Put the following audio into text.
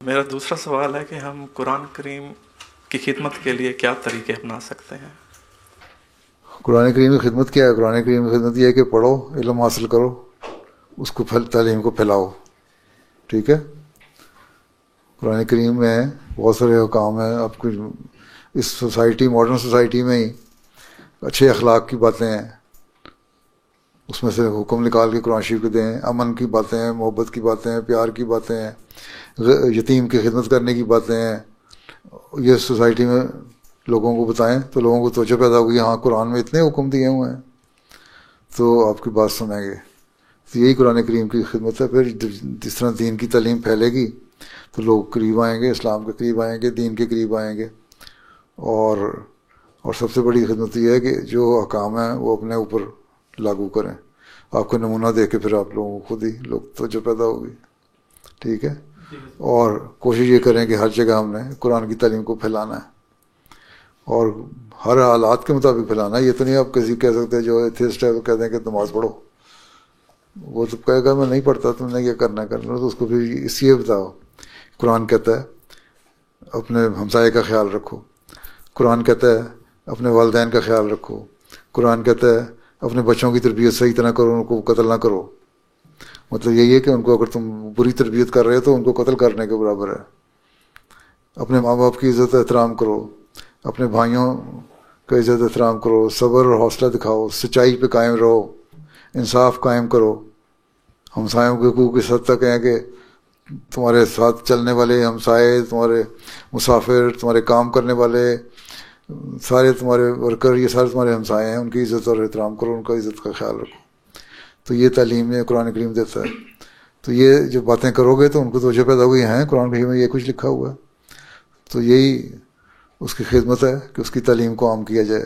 میرا دوسرا سوال ہے کہ ہم قرآن کریم کی خدمت کے لیے کیا طریقے اپنا سکتے ہیں؟ قرآن کریم کی خدمت کیا ہے؟ قرآن کریم کی خدمت یہ ہے کہ پڑھو، علم حاصل کرو، اس کو تعلیم کو پھیلاؤ. ٹھیک ہے. قرآن کریم میں بہت سارے حکام ہیں. آپ کو اس سوسائٹی، ماڈرن سوسائٹی میں ہی اچھے اخلاق کی باتیں ہیں، اس میں سے حکم نکال کے قرآن شریف کو دیں. امن کی باتیں ہیں، محبت کی باتیں ہیں، پیار کی باتیں ہیں، یتیم کی خدمت کرنے کی باتیں ہیں. یہ سوسائٹی میں لوگوں کو بتائیں تو لوگوں کو توجہ پیدا ہوگی، ہاں قرآن میں اتنے حکم دیے ہوئے ہیں تو آپ کی بات سنیں گے. تو یہی قرآن کریم کی خدمت ہے. پھر جس طرح دین کی تعلیم پھیلے گی تو لوگ قریب آئیں گے، اسلام کے قریب آئیں گے، دین کے قریب آئیں گے. اور سب سے بڑی خدمت یہ ہے کہ جو احکام ہیں وہ اپنے اوپر لاگو کریں. آپ کو نمونہ دے کے پھر آپ لوگوں کو خود ہی لوگ توجہ پیدا ہوگی. ٹھیک ہے. اور کوشش یہ کریں کہ ہر جگہ ہم نے قرآن کی تعلیم کو پھیلانا ہے اور ہر حالات کے مطابق پھیلانا ہے. یہ تو نہیں آپ کسی کہہ سکتے جو ایتھیسٹ ہے وہ کہہ دیں کہ نماز پڑھو، وہ تو کہے گا میں نہیں پڑھتا، تم نے یہ کرنا تو اس کو پھر اس لیے بتاؤ. قرآن کہتا ہے اپنے ہمسائے کا خیال رکھو، قرآن کہتا ہے اپنے والدین کا خیال رکھو، قرآن کہتا ہے اپنے بچوں کی تربیت صحیح طرح کرو، ان کو قتل نہ کرو. مطلب یہی ہے کہ ان کو اگر تم بری تربیت کر رہے ہو تو ان کو قتل کرنے کے برابر ہے. اپنے ماں باپ کی عزت احترام کرو، اپنے بھائیوں کا عزت احترام کرو، صبر اور حوصلہ دکھاؤ، سچائی پہ قائم رہو، انصاف قائم کرو. ہمسایوں کے حقوق اس حد تک ہیں کہ تمہارے ساتھ چلنے والے ہمسائے، تمہارے مسافر، تمہارے کام کرنے والے، سارے تمہارے ورکر، یہ سارے تمہارے ہمسائے ہیں، ان کی عزت اور احترام کرو، ان کا عزت کا خیال رکھو. تو یہ تعلیم ہے قرآن کریم دیتا ہے. تو یہ جو باتیں کرو گے تو ان کو توجہ پیدا ہوئی ہیں قرآن کریم میں یہ کچھ لکھا ہوا ہے. تو یہی اس کی خدمت ہے کہ اس کی تعلیم کو عام کیا جائے.